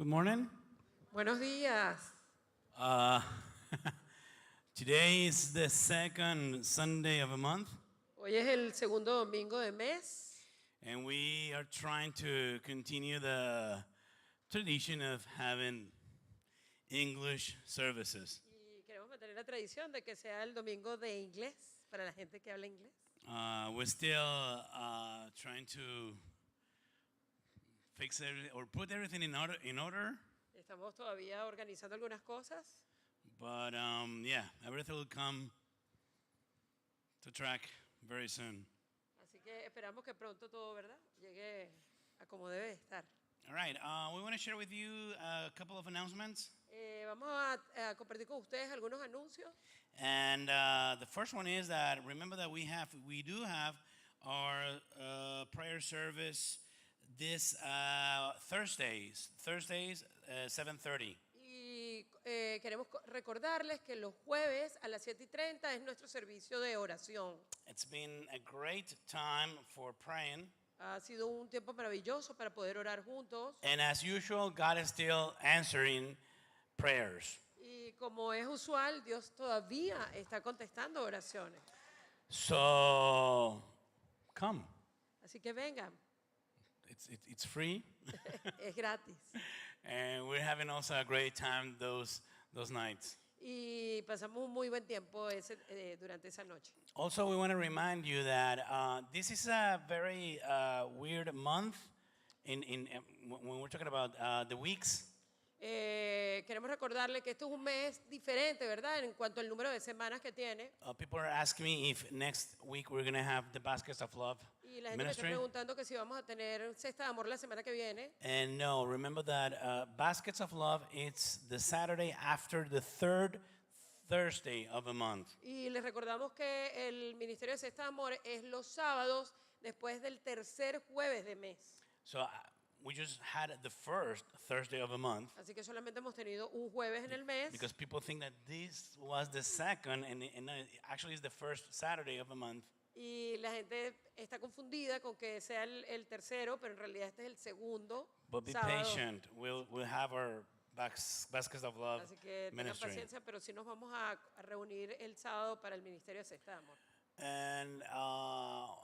Good morning. Buenos días. Uh, today is the second Sunday of a month, Hoy es el segundo domingo de mes and we are trying to continue the tradition of having English services. y queremos mantener la tradición de que sea el domingo de inglés para la gente que habla inglés. We're still trying to fix or put everything in order, Estamos todavía organizando algunas cosas, but yeah, everything will come to track very soon. así que esperamos que pronto todo, ¿verdad?, llegue a como debe estar. All right, we want to share with you a couple of announcements. Vamos a compartir con ustedes algunos anuncios. And the first one is that remember that we do have our prayer service this Thursdays 7:30. Y queremos recordarles que los jueves a las 7:30 es nuestro servicio de oración. It's been a great time for praying, Ha sido un tiempo maravilloso para poder orar juntos. and as usual, God is still answering prayers. Y como es usual, Dios todavía está contestando oraciones. So come, Así que vengan, it's free, es gratis. and we're having also a great time those nights. Y pasamos un muy buen tiempo durante esa noche. Also, we want to remind you that this is a very weird month when we're talking about the weeks. Queremos recordarle que esto es un mes diferente, ¿verdad?, en cuanto al número de semanas que tiene. People are asking me if next week we're going to have the Baskets of Love Y la gente me está ministry. preguntando que si vamos a tener Cesta de Amor la semana que viene. And no, remember that Baskets of Love, it's the Saturday after the third Thursday of a month. Y les recordamos que el Ministerio de Cesta de Amor es los sábados después del tercer jueves de mes. So we just had the first Thursday of a month Así que solamente hemos tenido un jueves en el mes. because people think that this was the second and actually it's the first Saturday of a month. Y la gente está confundida con que sea el tercero, pero en realidad este es el segundo But be sábado. patient. We'll have our Baskets of Love Así que tengan ministry. paciencia, pero sí nos vamos a reunir el sábado para el Ministerio de Cesta de Amor. And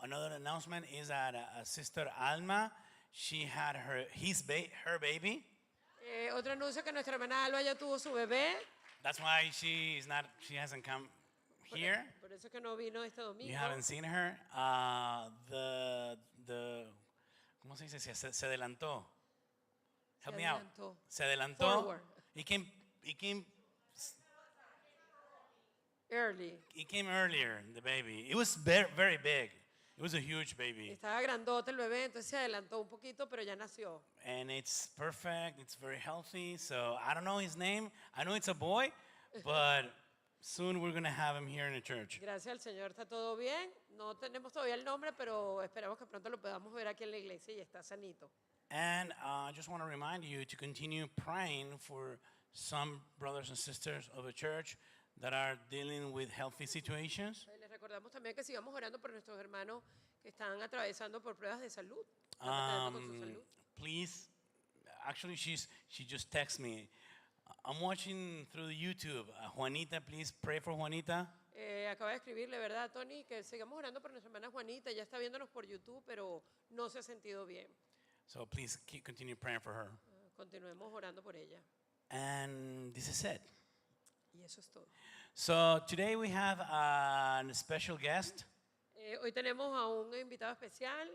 another announcement is that Sister Alma, she had her baby. Otro anuncio, que nuestra hermana Alba ya tuvo su bebé. That's why she hasn't come here. Por eso es que no vino este domingo. You haven't seen her. ¿Cómo se dice? Se adelantó. Help me out. adelantó. Se adelantó. Forward. He came Earlier. earlier, the baby. It was very big. It was a huge baby. Estaba grandote el bebé, entonces se adelantó un poquito, pero ya nació. And it's perfect. It's very healthy. So I don't know his name. I know it's a boy, but soon we're going to have him here in the church. Gracias al Señor, está todo bien. No tenemos todavía el nombre, pero esperamos que pronto lo podamos ver aquí en la iglesia y está sanito. And I just want to remind you to continue praying for some brothers and sisters of the church that are dealing with healthy situations. Les recordamos también que sigamos orando por nuestros hermanos que están atravesando por pruebas de salud. Están batallando con su salud. Please, actually, she just texted me. I'm watching through the YouTube. Juanita, please pray for Juanita. Acaba de escribirle, ¿verdad, Tony? Que sigamos orando por nuestra hermana Juanita. Ya está viéndonos por YouTube, pero no se ha sentido bien. So please continue praying for her. Continuemos orando por ella. And this is it. Y eso es todo. So today we have a special guest. Hoy tenemos a un invitado especial.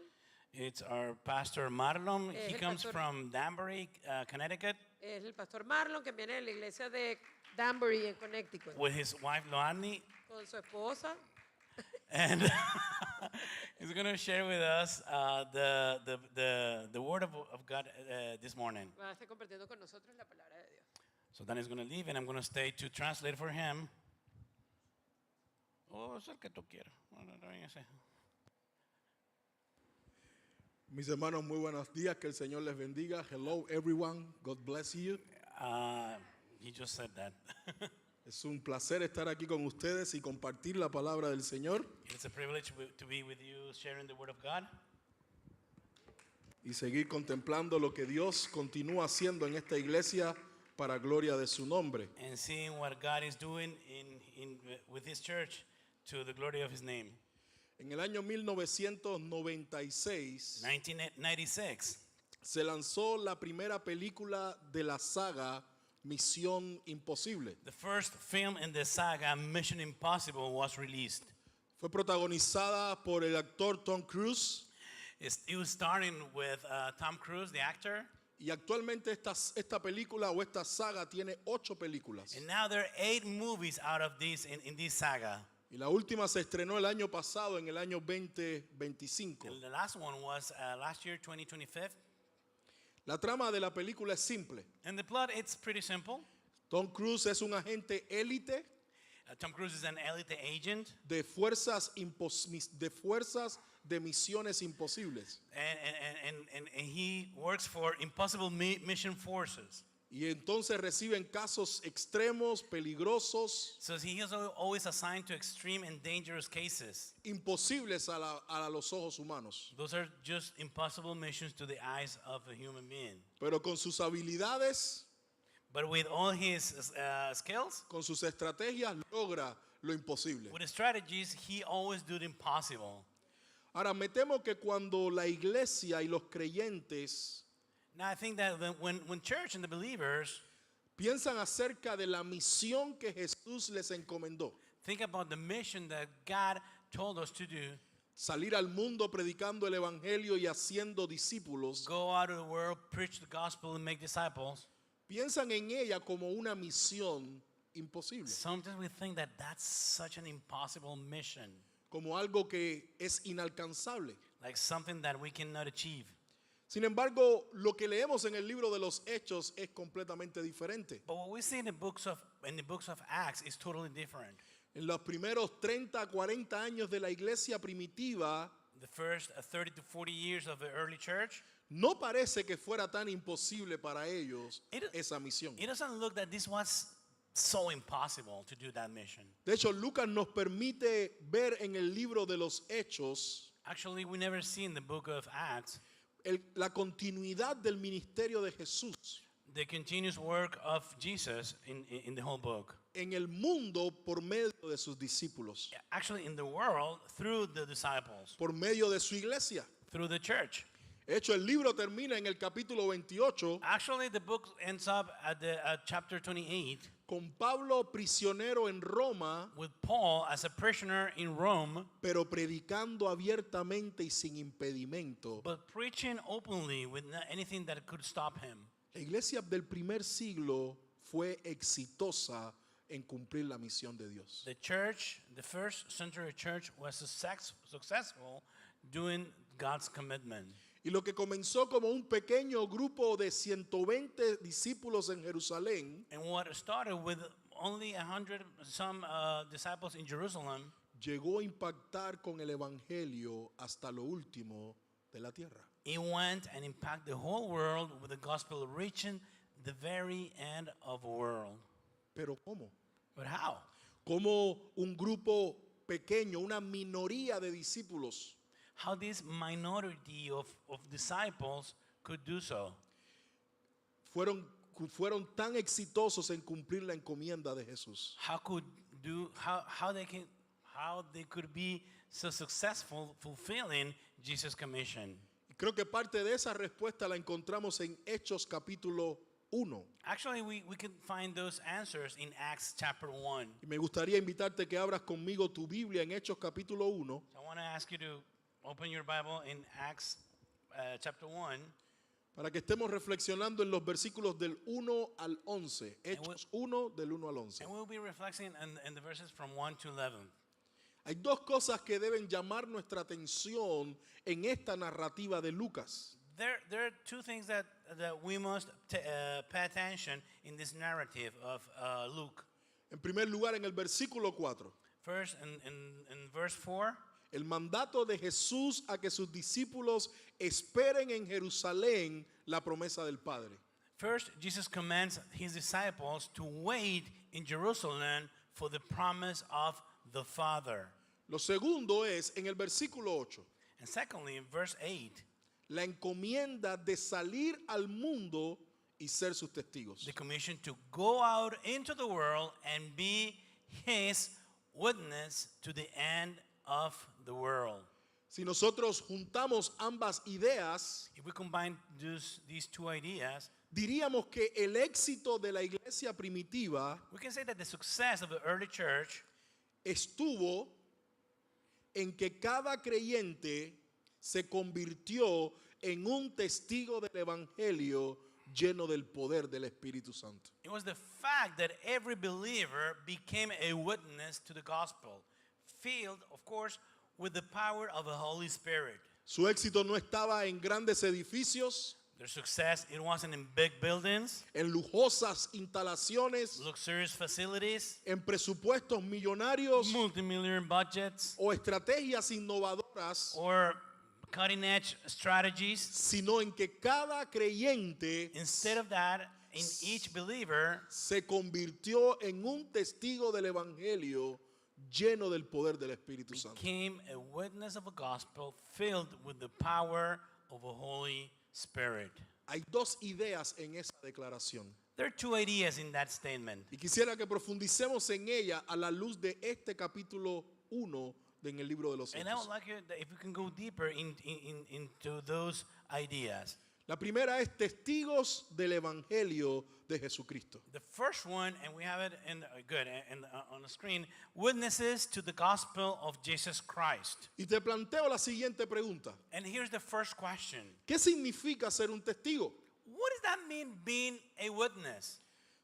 It's our pastor Marlon. Es He el comes pastor. from Danbury, Connecticut, Es el pastor Marlon, que viene de la iglesia de Danbury, en Connecticut, with his wife Loani, con su esposa. and he's going to share with us the word of God this morning. Va a estar compartiendo con nosotros la palabra de Dios. So Danny's going to leave, and I'm going to stay to translate for him. Oh, es el que tú quieras. Mis hermanos, muy buenos días, que el Señor les bendiga. Hello everyone, God bless you. He just said that. Es un placer estar aquí con ustedes y compartir la palabra del Señor. It's a privilege to be with you sharing the word of God. y seguir contemplando lo que Dios continúa haciendo en esta iglesia para gloria de su nombre. and seeing what God is doing with His church to the glory of His name. En el año 1996 1996, se lanzó la primera película de la saga Misión Imposible. the first film in the saga Mission Impossible was released. Fue protagonizada por el actor Tom Cruise It was starting with Tom Cruise, the actor, y actualmente esta película o esta saga tiene 8 películas. and now there are 8 movies out of these in this saga. Y la última se estrenó el año pasado, en el año 2025. And the last one was last year, 2025. La trama de la película es simple. And the plot, it's pretty simple. Tom Cruise es un agente élite Tom Cruise is an elite agent, de de misiones imposibles. and he works for Impossible Mission Forces. Y entonces reciben casos extremos, peligrosos, So he is always assigned to extreme and dangerous cases. imposibles a los ojos humanos. Those are just impossible missions to the eyes of a human being. Pero con sus habilidades, But with all his skills, con sus estrategias, logra lo imposible. with his strategies, he always do the impossible. Ahora, me temo que cuando la iglesia y los creyentes Now I think that when church and the believers piensan acerca de la misión que Jesús les encomendó, think about the mission that God told us to do, salir al mundo predicando el evangelio y haciendo discípulos, go out of the world, preach the gospel, and make disciples, piensan en ella como una misión imposible, sometimes we think that that's such an impossible mission, como algo que es inalcanzable. like something that we cannot achieve. Sin embargo, lo que leemos en el libro de los Hechos es completamente diferente. But what we see in the books of Acts is totally different. En los primeros 30, 40 años de la iglesia primitiva, The first 30 to 40 years of the early church, no parece que fuera tan imposible para ellos It- esa misión. it doesn't look that this was so impossible to do that mission. De hecho, Lucas nos permite ver en el libro de los Hechos Actually, we never see in the book of Acts la continuidad del ministerio de Jesús the continuous work of Jesus in the whole book. en el mundo por medio de sus discípulos, Actually, in the world, through the disciples, por medio de su iglesia. through the church. De hecho, el libro termina en el capítulo 28 Actually, the book ends up at chapter 28 con Pablo prisionero en Roma, with Paul as a prisoner in Rome, pero predicando abiertamente y sin impedimento. but preaching openly with not anything that could stop him. La iglesia del primer siglo fue exitosa en cumplir la misión de Dios. The church, the first century church, was successful doing God's commitment. Y lo que comenzó como un pequeño grupo de 120 discípulos en Jerusalén, And what started with only 100 some disciples in Jerusalem llegó a impactar con el evangelio hasta lo último de la tierra. it went and impacted the whole world with the gospel reaching the very end of the world. Pero ¿cómo? But how? Como un grupo pequeño, una minoría de discípulos How this minority of disciples could do so. fueron tan exitosos en cumplir la encomienda de Jesús. How they could be so successful fulfilling Jesus' commission. Y creo que parte de esa respuesta la encontramos en Hechos capítulo 1. Actually, we can find those answers in Acts chapter 1. Y me gustaría invitarte que abras conmigo tu Biblia en Hechos capítulo 1. So I want to ask you to open your Bible in Acts chapter 1. Para que estemos reflexionando en los versículos del 1 al 11. Hechos 1 del 1 al 11. And we'll be reflecting in the verses from 1 to 11. Hay dos cosas que deben llamar nuestra atención en esta narrativa de Lucas. There are two things that we must pay attention in this narrative of Luke. En primer lugar, en el versículo 4, First, in verse 4, el mandato de Jesús a que sus discípulos esperen en Jerusalén la promesa del Padre. first Jesus commands his disciples to wait in Jerusalem for the promise of the Father. Lo segundo es, en el versículo 8, And secondly, in verse 8, la encomienda de salir al mundo y ser sus testigos. The commission to go out into the world and be his witness to the end of the world. Si nosotros juntamos ambas ideas, If we combine these two ideas, diríamos que el éxito de la iglesia primitiva we can say that the success of the early church estuvo en que cada creyente se convirtió en un testigo del evangelio lleno del poder del Espíritu Santo. it was the fact that every believer became a witness to the gospel, filled, of course, with the power of the Holy Spirit. Su éxito no estaba en grandes edificios, Their success, it wasn't in big buildings, en lujosas instalaciones, luxurious facilities, en presupuestos millonarios multi-million budgets, o estrategias innovadoras, or cutting-edge strategies. sino en que cada creyente Instead of that, in each believer se convirtió en un testigo del evangelio lleno del poder del Espíritu Santo. became a witness of a gospel filled with the power of a Holy Spirit. Hay dos ideas en esa declaración There are two ideas in that statement. y quisiera que profundicemos en ella a la luz de este capítulo 1 en el libro de los And I would Hechos. like you, if you can go deeper into those ideas. La primera es testigos del evangelio de Jesucristo. The first one, and we have it on the screen, witnesses to the gospel of Jesus Christ. Y te planteo la siguiente pregunta. And here's the first question. ¿Qué significa ser un testigo? What does that mean, being a witness?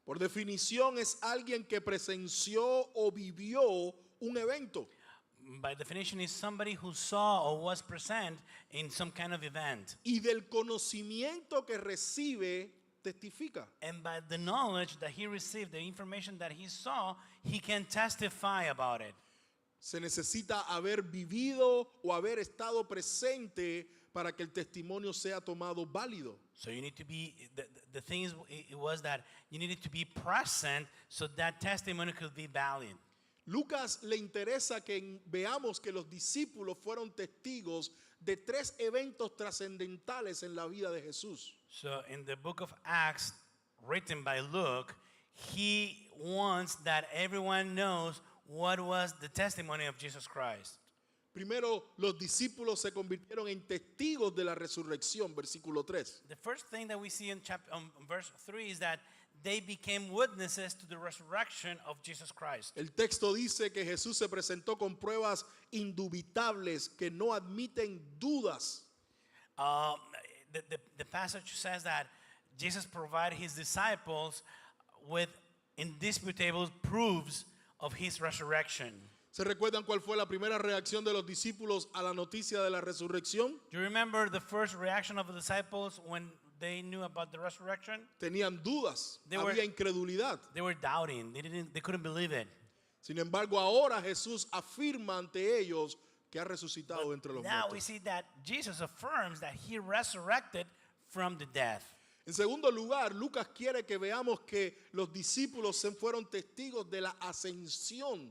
Por definición es alguien que presenció o vivió un evento. By definition, is somebody who saw or was present in some kind of event. Y del conocimiento que recibe, testifica. And by the knowledge that he received, the information that he saw, he can testify about it. Se necesita haber vivido o haber estado presente para que el testimonio sea tomado válido. So you need to be, the thing is, it was that you needed to be present so that testimony could be valid. Lucas le interesa que veamos que los discípulos fueron testigos de tres eventos trascendentales en la vida de Jesús. So in the book of Acts, written by Luke, he wants that everyone knows what was the testimony of Jesus Christ. Primero, los discípulos se convirtieron en testigos de la resurrección, versículo 3. The first thing that we see in verse 3 is that they became witnesses to the resurrection of Jesus Christ. El texto dice que Jesús se presentó con pruebas indubitables que no admiten dudas. The passage says that Jesus provided his disciples with indisputable proofs of his resurrection. ¿Se recuerdan cuál fue la primera reacción de los discípulos a la noticia de la resurrección? Do you remember the first reaction of the disciples when they knew about the resurrection? Tenían dudas, They were- había incredulidad. They were doubting. They couldn't believe it. Sin embargo, ahora Jesús afirma ante ellos que ha resucitado entre los Now we muertos. see that Jesus affirms that he resurrected from the death. En segundo lugar, Lucas quiere que veamos que los discípulos se fueron testigos de la ascensión.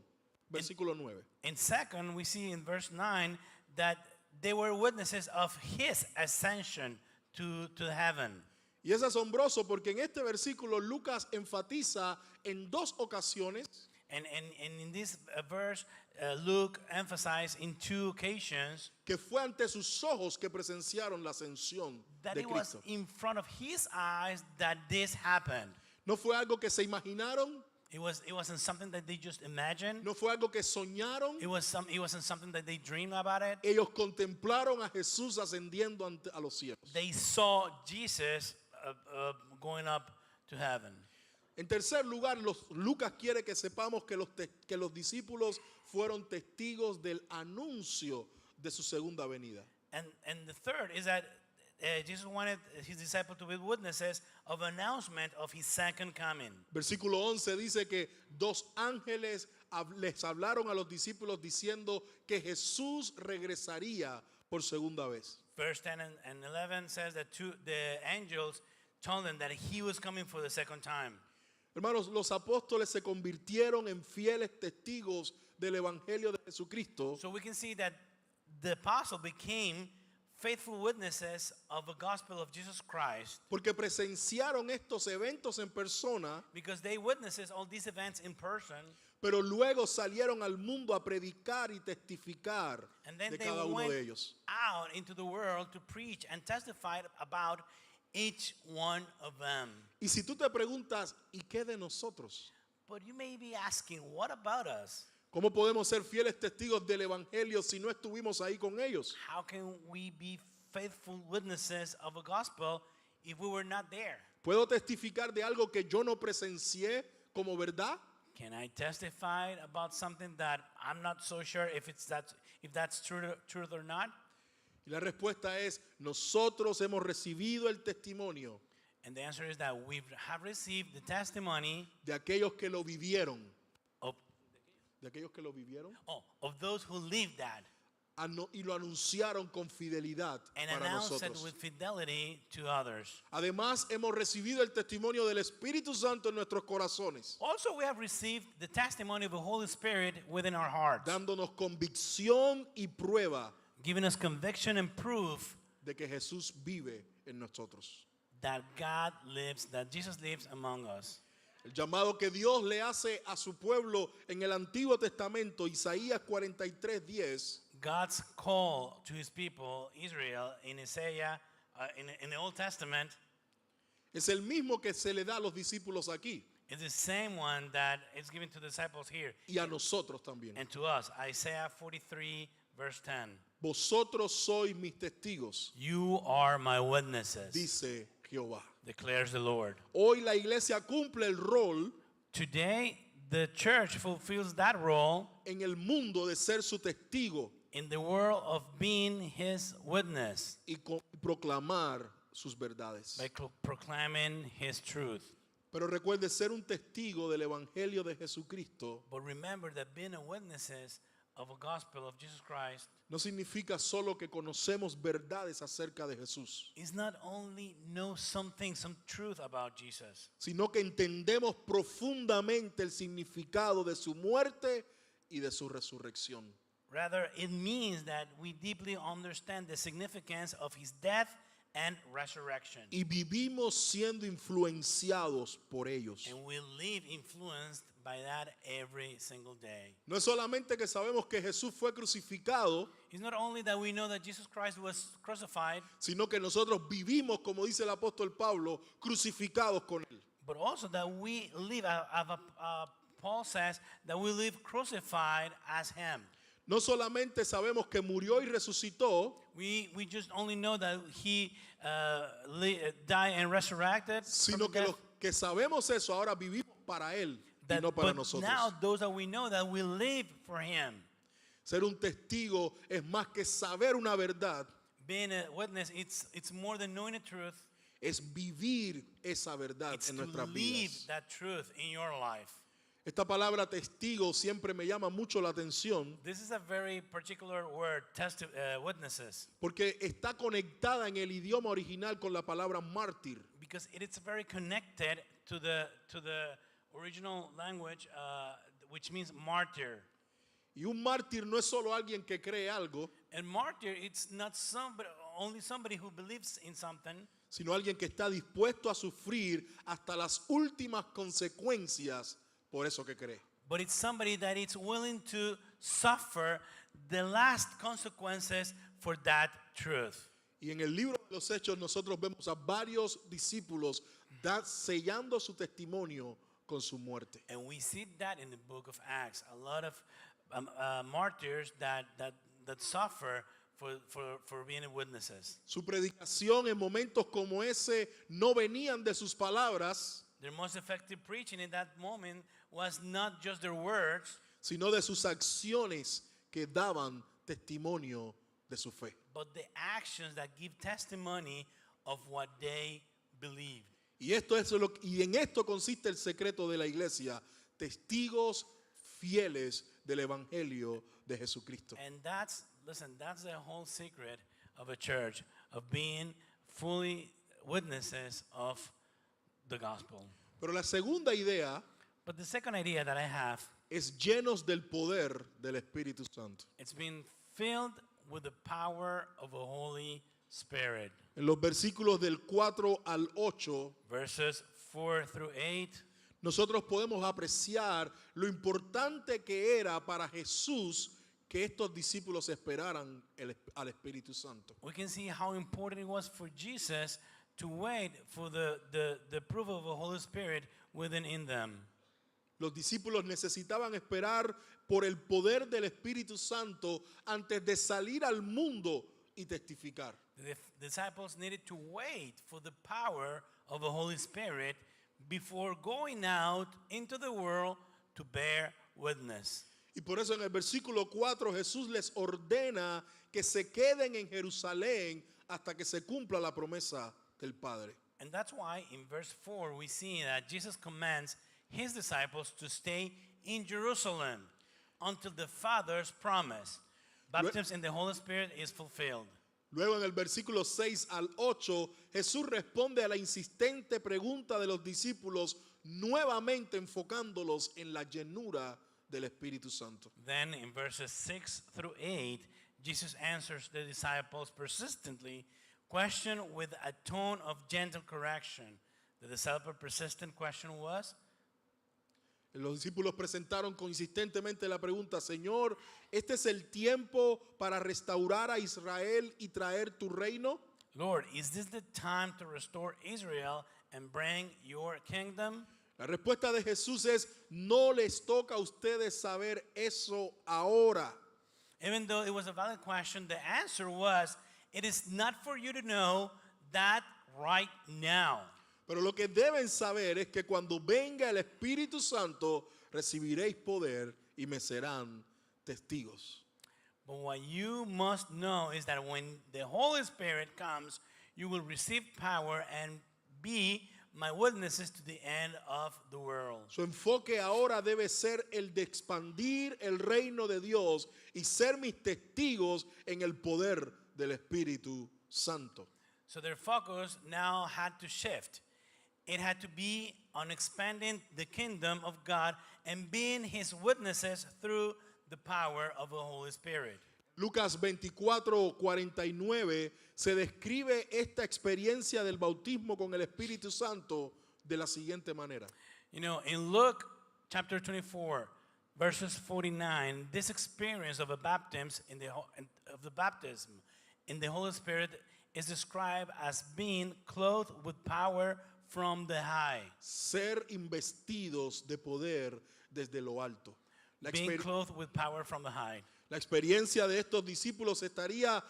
Versículo 9. And second, we see in verse 9 that they were witnesses of his ascension to heaven. Y es asombroso porque en este versículo Lucas enfatiza en dos ocasiones And in this verse, Luke emphasized in two occasions que fue ante sus ojos que presenciaron la ascensión that de it was Cristo. in front of his eyes that this happened. No fue algo que se imaginaron, It wasn't something that they just imagined. no fue algo que soñaron. It wasn't something that they dreamed about it. Ellos contemplaron a Jesús ascendiendo a los cielos. They saw Jesus going up to heaven. En tercer lugar, Lucas quiere que sepamos que los discípulos fueron testigos del anuncio de su segunda venida. And the third is that Jesus wanted his disciples to be witnesses of announcement of his second coming. Versículo 11 dice que dos ángeles les hablaron a los discípulos diciendo que Jesús regresaría por segunda vez. Verse 10 and 11 says that the angels told them that he was coming for the second time. Hermanos, los apóstoles se convirtieron en fieles testigos del evangelio de Jesucristo So we can see that the apostle became faithful witnesses of the gospel of Jesus Christ porque presenciaron estos eventos en persona, because they witnesses all these events in person, pero luego salieron al mundo a predicar y testificar and then de they cada uno went de ellos. out into the world to preach and testify about each one of them. Y si tú te preguntas, ¿y qué de nosotros? But you may be asking, what about us? ¿Cómo podemos ser fieles testigos del Evangelio si no estuvimos ahí con ellos? How can we be faithful witnesses of a gospel if we were not there? ¿Puedo testificar de algo que yo no presencié como verdad? Can I testify about something that I'm not so sure if that's truth or not? Y la respuesta es, nosotros hemos recibido el testimonio And the answer is that we have received the testimony de aquellos que lo vivieron. of, De aquellos que lo vivieron. of those who lived that Y lo anunciaron con fidelidad and para announced it nosotros. with fidelity to others. Además, hemos recibido el testimonio del Espíritu Santo en nuestros corazones, Also, we have received the testimony of the Holy Spirit within our hearts, dándonos convicción y prueba giving us conviction and proof de que Jesús vive en nosotros. that God lives, that Jesus lives among us. El llamado que Dios le hace a su pueblo en el Antiguo Testamento, Isaías 43:10, God's call to his people, Israel, in Isaiah, in the Old Testament, es el mismo que se le da a los discípulos aquí is the same one that is given to the disciples here y a nosotros también. and to us. Isaiah 43, verse 10. Vosotros sois mis testigos, You are my witnesses, dice Jehová. declares the Lord. Hoy la iglesia cumple el rol Today, the church fulfills that role en el mundo de ser su testigo in the world of being his witness y proclamar sus verdades. by proclaiming his truth. Pero recuerde, ser un testigo del Evangelio de Jesucristo But remember that being a witnesses of a gospel of Jesus Christ no significa solo que conocemos verdades acerca de Jesús, is not only know something, some truth about Jesus, sino que entendemos profundamente el significado de su muerte y de su resurrección. rather it means that we deeply understand the significance of his death and resurrection. Y vivimos siendo influenciados por ellos. And we live influenced by that every single day. No es solamente que sabemos que Jesús fue crucificado, It's not only that we know that Jesus Christ was crucified, sino que nosotros vivimos, como dice el apóstol Pablo, crucificados con Él. but also that we live, Paul says, that we live crucified as him. No solamente sabemos que murió y resucitó, We just only know that he died and resurrected, from sino the que death, los que sabemos eso ahora vivimos para Él y that, no para but nosotros. now those that we know that we live for him. Ser un testigo es más que saber una verdad, Being a witness, it's more than knowing the truth. es vivir esa verdad It's en to nuestras live vidas. that truth in your life. Esta palabra testigo siempre me llama mucho la atención This is a very particular word, witnesses, porque está conectada en el idioma original con la palabra mártir. because it is very connected to the original language, which means martyr. Y un mártir no es solo alguien que cree algo, And martyr, it's not only somebody who believes in something, sino alguien que está dispuesto a sufrir hasta las últimas consecuencias por eso que cree. but it's somebody that is willing to suffer the last consequences for that truth. Y en el libro de los Hechos nosotros vemos a varios discípulos sellando su testimonio con su muerte. And we see that in the book of Acts, a lot of martyrs that suffer for being witnesses. Su predicación en momentos como ese no venían de sus palabras, Their most effective preaching in that moment was not just their words, sino de sus acciones que daban testimonio de su fe. but the actions that give testimony of what they believed. Y en esto consiste el secreto de la iglesia, testigos fieles del evangelio de Jesucristo. And that's the whole secret of a church, of being fully witnesses of the gospel. Pero la segunda idea But the second idea that I have, es llenos del poder del Espíritu Santo. it's been filled with the power of a Holy Spirit. En los versículos del 4 al 8, Verses 4 through 8. nosotros podemos apreciar lo importante que era para Jesús que estos discípulos esperaran al Espíritu Santo. We can see how important it was for Jesus to wait for the proof of the Holy Spirit within in them. Los discípulos necesitaban esperar por el poder del Espíritu Santo antes de salir al mundo y testificar. The disciples needed to wait for the power of the Holy Spirit before going out into the world to bear witness. Y por eso en el versículo 4 Jesús les ordena que se queden en Jerusalén hasta que se cumpla la promesa del Padre. And that's why in verse 4 we see that Jesus commands his disciples to stay in Jerusalem until the Father's promise, baptism in the Holy Spirit, is fulfilled. Luego en el versículo 6 al 8 Jesús responde a la insistente pregunta de los discípulos, nuevamente enfocándolos en la llenura del Espíritu Santo. Then in verses 6 through 8, Jesus answers the disciples persistently, question with a tone of gentle correction. The disciple persistent question was, Los discípulos presentaron consistentemente la pregunta, Señor, ¿este es el tiempo para restaurar a Israel y traer tu reino? Lord, is this the time to restore Israel and bring your kingdom? La respuesta de Jesús es, no les toca a ustedes saber eso ahora. Even though it was a valid question, the answer was, it is not for you to know that right now. Pero lo que deben saber es que cuando venga el Espíritu Santo, recibiréis poder y me serán testigos. But what you must know is that when the Holy Spirit comes, you will receive power and be my witnesses to the end of the world. Su enfoque ahora debe ser el de expandir el reino de Dios y ser mis testigos en el poder del Espíritu Santo. So their focus now had to shift. It had to be on expanding the kingdom of God and being his witnesses through the power of the Holy Spirit. Lucas 24:49 se describe esta experiencia del bautismo con el Espíritu Santo de la siguiente manera. You know, in Luke chapter 24, verses 49, this experience of a baptism in the Holy Spirit is described as being clothed with power from the high. Ser investidos de poder desde lo alto. La, Being clothed with power from the high. la experiencia de estos discípulos que estarían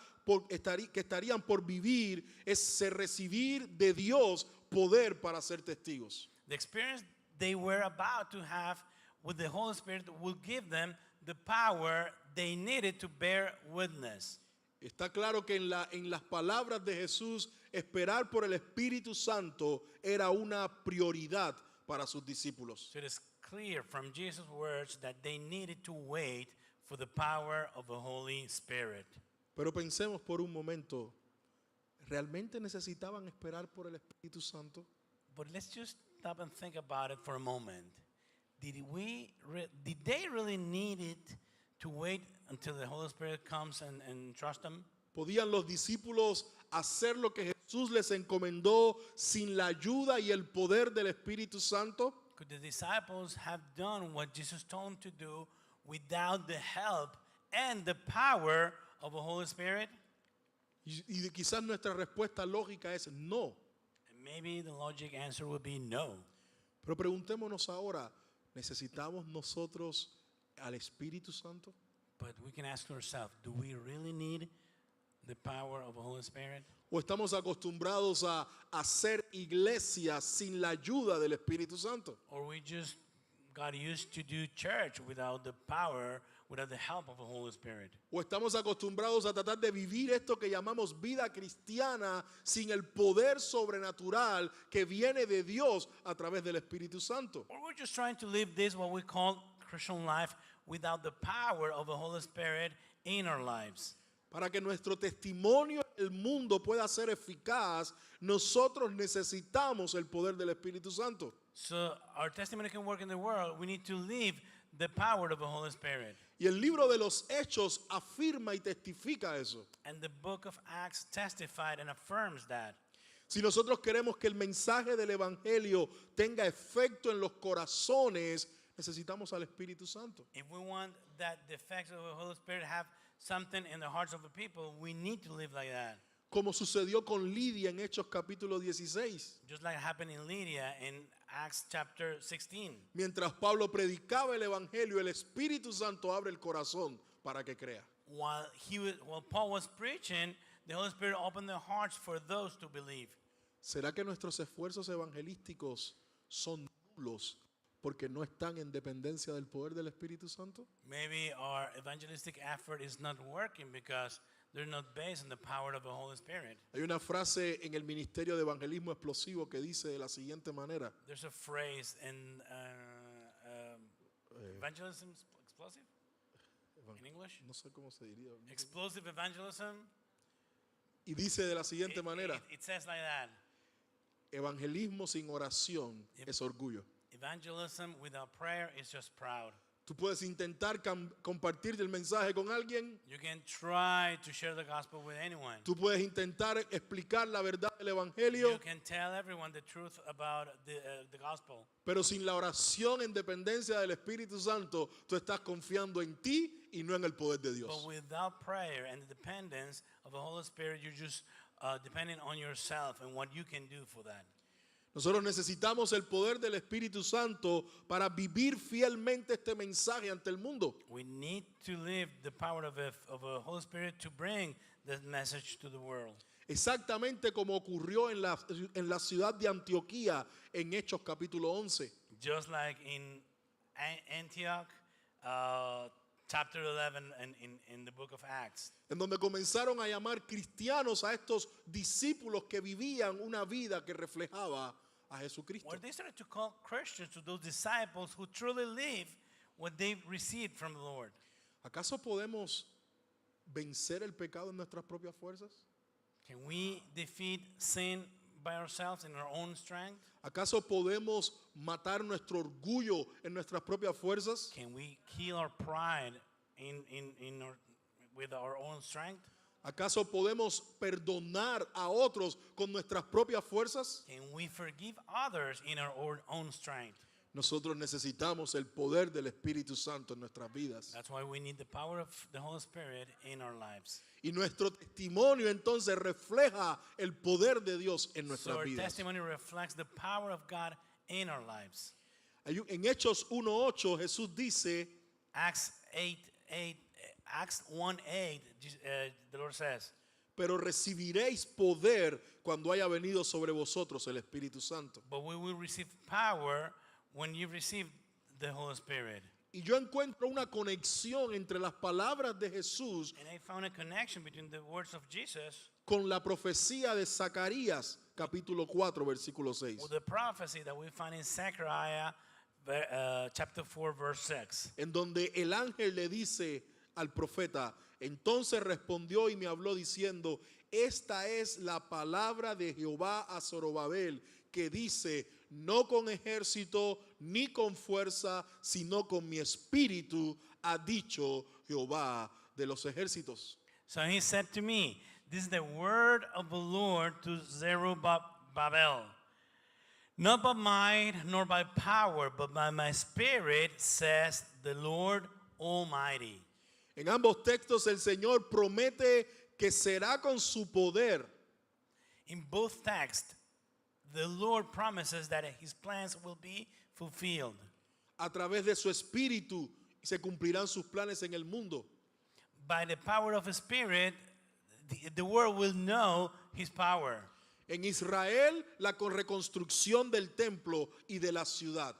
por vivir es recibir de Dios poder para ser testigos. The experience they were about to have with the Holy Spirit will give them the power they needed to bear witness. Está claro que en las palabras de Jesús, esperar por el Espíritu Santo era una prioridad para sus discípulos. So it is clear from Jesus' words that they needed to wait for the power of the Holy Spirit. Pero pensemos por un momento, ¿realmente necesitaban esperar por el Espíritu Santo? But let's just stop and think about it for a moment. Did they really need it to wait until the Holy Spirit comes and trust them? ¿Podían los discípulos hacer lo que Jesús les encomendó sin la ayuda y el poder del Espíritu Santo? Could the disciples have done what Jesus told them to do without the help and the power of the Holy Spirit? Y quizás nuestra respuesta lógica es no. And maybe the logic answer would be no. Pero preguntémonos ahora, ¿necesitamos nosotros al Espíritu Santo? But we can ask ourselves, do we really need the power of the Holy Spirit? ¿O estamos acostumbrados a hacer iglesia sin la ayuda del Espíritu Santo? Or we just got used to do church without the power, without the help of the Holy Spirit? ¿O estamos acostumbrados a tratar de vivir esto que llamamos vida cristiana sin el poder sobrenatural que viene de Dios a través del Espíritu Santo? Or we're just trying to live this, what we call Christian life, without the power of the Holy Spirit in our lives? Para que nuestro testimonio en el mundo pueda ser eficaz, nosotros necesitamos el poder del Espíritu Santo. So our testimony can work in the world. We need to live the power of the Holy Spirit. Y el libro de los Hechos afirma y testifica eso. And the book of Acts testified and affirms that. Si nosotros queremos que el mensaje del Evangelio tenga efecto en los corazones, necesitamos al Espíritu Santo. If we want that the effects of the Holy Spirit have something in the hearts of the people, we need to live like that. Como sucedió con Lidia en Hechos capítulo 16. Just like happened in Lydia in Acts chapter 16. Mientras Pablo predicaba el Evangelio, el Espíritu Santo abre el corazón para que crea. While Paul was preaching, the Holy Spirit opened their hearts for those to believe. ¿Será que nuestros esfuerzos evangelísticos son nulos porque no están en dependencia del poder del Espíritu Santo? Maybe our evangelistic effort is not working because they're not based on the power of the Holy Spirit. Hay una frase en el Ministerio de Evangelismo Explosivo que dice de la siguiente manera. There's a phrase in evangelism explosive in English. No sé cómo se diría. Explosive evangelism. Y dice de la siguiente manera. It says like that. Evangelismo sin oración es orgullo. Evangelism without prayer is just proud. Tú puedes intentar compartir el mensaje con alguien. You can try to share the gospel with anyone. Tú puedes intentar explicar la verdad del Evangelio. You can tell everyone the truth about the gospel. Pero sin la oración en dependencia del Espíritu Santo, tú estás confiando en ti y no en el poder de But Dios. without prayer and the dependence of the Holy Spirit, you're just depending on yourself and what you can do for that. Nosotros necesitamos el poder del Espíritu Santo para vivir fielmente este mensaje ante el mundo. We need to live the power of the Holy Spirit to bring the message to the world. Exactamente como ocurrió en la ciudad de Antioquía en Hechos capítulo 11. Just like in Antioch, chapter 11 in the book of Acts. En donde comenzaron a llamar cristianos a estos discípulos que vivían una vida que reflejaba a Jesucristo. Where they started to call Christians to those disciples who truly live what they received from the Lord. ¿Acaso podemos vencer el pecado en nuestras propias fuerzas? Can we defeat sin by ourselves in our own strength? ¿Acaso podemos matar nuestro orgullo en nuestras propias fuerzas? Can we kill our pride with our own strength? ¿Acaso podemos perdonar a otros con nuestras propias fuerzas? Can we forgive others in our own strength? Nosotros necesitamos el poder del Espíritu Santo en nuestras vidas. That's why we need the power of the Holy Spirit in our lives. Y nuestro testimonio entonces refleja el poder de Dios en So nuestras our vidas. testimony reflects the power of God in our lives. En Hechos 1:8 Jesús dice, Acts 1:8, the Lord says, pero recibiréis poder cuando haya venido sobre vosotros el Espíritu Santo. but we will receive power when you receive the Holy Spirit. Y yo encuentro una conexión entre las palabras de Jesús And I found a connection between the words of Jesus con la profecía de Zacarías, capítulo 4, versículo 6. with the prophecy that we find in Zechariah chapter 4, verse 6. En donde el ángel le dice al profeta, entonces respondió y me habló diciendo, esta es la palabra de Jehová a Zorobabel, que dice, no con ejército ni con fuerza, sino con mi espíritu, ha dicho Jehová de los ejércitos. So he said to me, this is the word of the Lord to Zerubbabel. Not by might nor by power, but by my spirit, says the Lord Almighty. En ambos textos el Señor promete que será con su poder. In both texts, the Lord promises that his plans will be fulfilled. A través de su espíritu se cumplirán sus planes en el mundo. By the power of his spirit, the world will know his power. En Israel, la reconstrucción del templo y de la ciudad.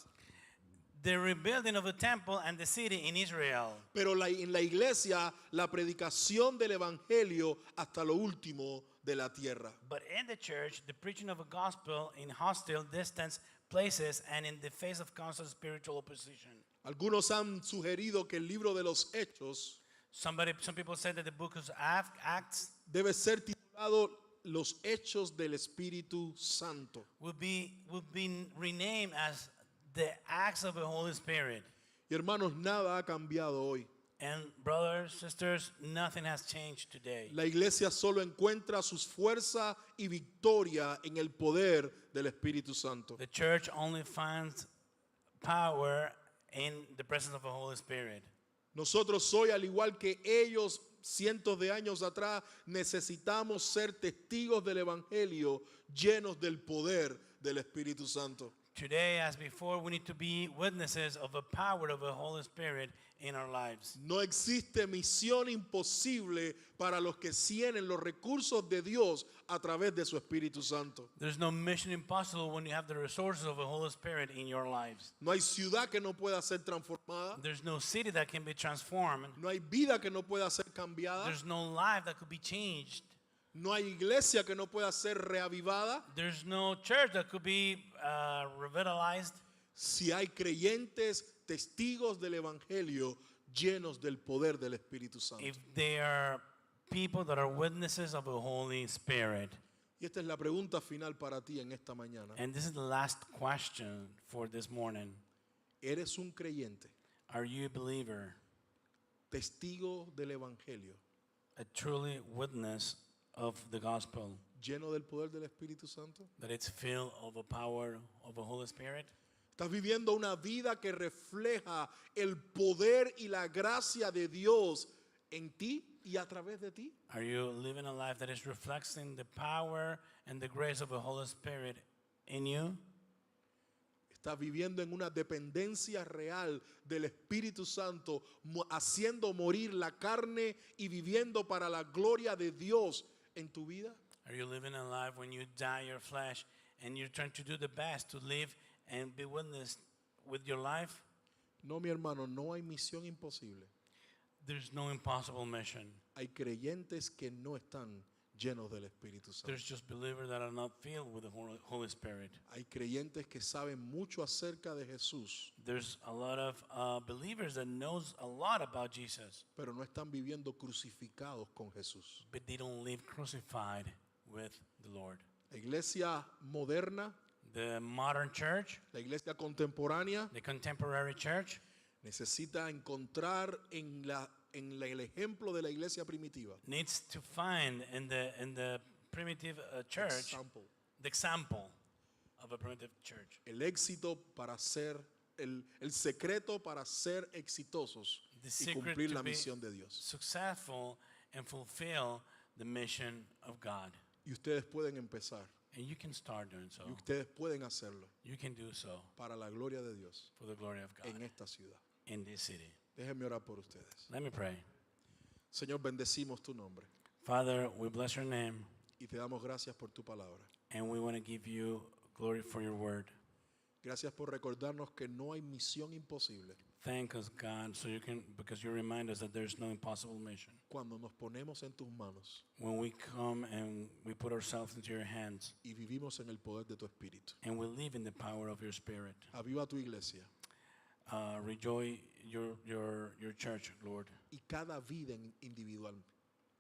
The rebuilding of the temple and the city in Israel. Pero en la iglesia, la predicación del evangelio hasta lo último de la tierra. But in the church, the preaching of the gospel in hostile, distant places and in the face of constant spiritual opposition. Algunos han sugerido que el libro de los Hechos Some people say that the book of Acts debe ser titulado Los Hechos del Espíritu Santo. will be renamed as the Acts of the Holy Spirit. Y hermanos, nada ha cambiado hoy. And brothers, sisters, nothing has changed today. La iglesia solo encuentra sus fuerzas y victoria en el poder del Espíritu Santo. The church only finds power in the presence of the Holy Spirit. Nosotros hoy, al igual que ellos cientos de años atrás, necesitamos ser testigos del Evangelio llenos del poder del Espíritu Santo. Today, as before, we need to be witnesses of the power of the Holy Spirit in our lives. No existe misión imposible para los que tienen los recursos de Dios a través de su Espíritu Santo. There's no mission impossible when you have the resources of the Holy Spirit in your lives. No hay ciudad que no pueda ser transformada. There's no city that can be transformed. No hay vida que no pueda ser cambiada. There's no life that could be changed. No hay iglesia que no pueda ser reavivada. There's no church that could be revitalized Si hay creyentes, testigos del Evangelio llenos del poder del Espíritu Santo. if they are people that are witnesses of the Holy Spirit. Y esta es la pregunta final para ti en esta mañana. And this is the last question for this morning. ¿Eres un creyente, Are you a believer, testigo del Evangelio, a truly witness of the gospel, lleno del poder del Espíritu Santo? that it's filled of the power of the Holy Spirit? ¿Estás viviendo una vida que refleja el poder y la gracia de Dios en ti y a través de ti? Are you living a life that is reflecting the power and the grace of the Holy Spirit in you? ¿Estás viviendo en una dependencia real del Espíritu Santo, haciendo morir la carne y viviendo para la gloria de Dios en tu vida? Are you living a life when you die your flesh and you're trying to do the best to live and be witness with your life? No, mi hermano, no hay misión imposible. There's no impossible mission. Hay creyentes que no están llenos del Espíritu Santo. There's just believers that are not filled with the Holy Spirit. Hay creyentes que saben mucho acerca de Jesús, There's a lot of believers that knows a lot about Jesus, pero no están viviendo crucificados con Jesús. but they don't live crucified with the Lord. La iglesia moderna, The modern church, la iglesia contemporánea, the contemporary church, necesita encontrar en el ejemplo de la iglesia primitiva needs to find in the primitive church example, the example of a primitive church. el éxito para ser, el secreto para ser exitosos The y secret cumplir to la be misión de Dios. successful and fulfill the mission of God. Y ustedes pueden empezar, And you can start doing so. y ustedes pueden hacerlo You can do so para la gloria de Dios for the glory of God en esta ciudad. in this city. Déjenme orar por ustedes. Let me pray. Señor, bendecimos tu nombre Father, we bless your name y te damos gracias por tu palabra. and we want to give you glory for your word. Gracias por recordarnos que no hay misión imposible Thank us, God, because you remind us that there's no impossible mission. cuando nos ponemos en tus manos When we come and we put ourselves into your hands y vivimos en el poder de tu Espíritu. and we live in the power of your Spirit. Aviva tu iglesia Rejoice your church, Lord, y cada vida individual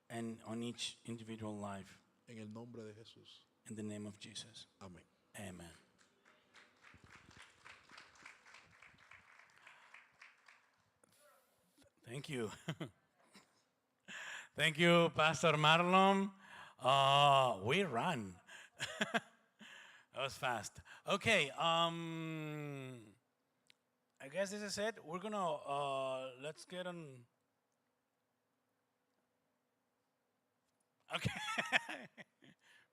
and on each individual life. en el nombre de Jesús. In the name of Jesus. Amén. Amen. Thank you. Thank you, Pastor Marlon. We ran. That was fast. Okay, I guess this is it. We're gonna let's get on. Okay.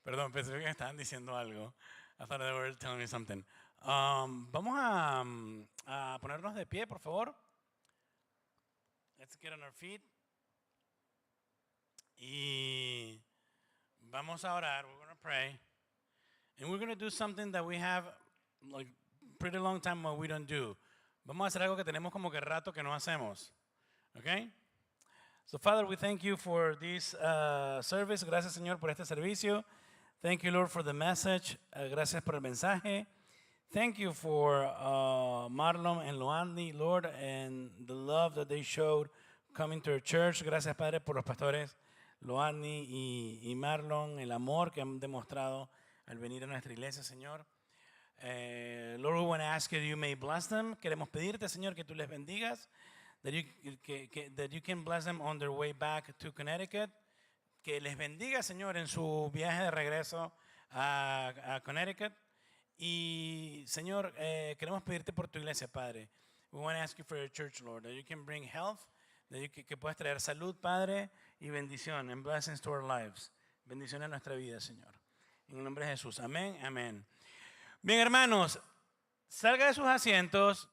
Perdón, pensé que me estaban diciendo algo. I thought they were telling me something. Vamos a ponernos de pie, por favor. Let's get on our feet. Y vamos a orar. We're going to pray. And we're going to do something that we have like pretty long time what we don't do. Vamos a hacer algo que tenemos como que rato que no hacemos. Okay? So, Father, we thank you for this service. Gracias, Señor, por este servicio. Thank you, Lord, for the message. Gracias por el mensaje. Thank you for Marlon and Loani, Lord, and the love that they showed coming to our church. Gracias, Padre, por los pastores Loani y Marlon, el amor que han demostrado al venir a nuestra iglesia, Señor. Lord, we want to ask you may bless them. Queremos pedirte, Señor, que tú les bendigas. That you can bless them on their way back to Connecticut. Que les bendiga, Señor, en su viaje de regreso a Connecticut. Y, Señor, queremos pedirte por tu iglesia, Padre. We want to ask you for your church, Lord, that you can bring health, que puedas traer salud, Padre, y bendición, and blessings to our lives. Bendición a nuestra vida, Señor. En el nombre de Jesús. Amén, amén. Bien, hermanos, salga de sus asientos.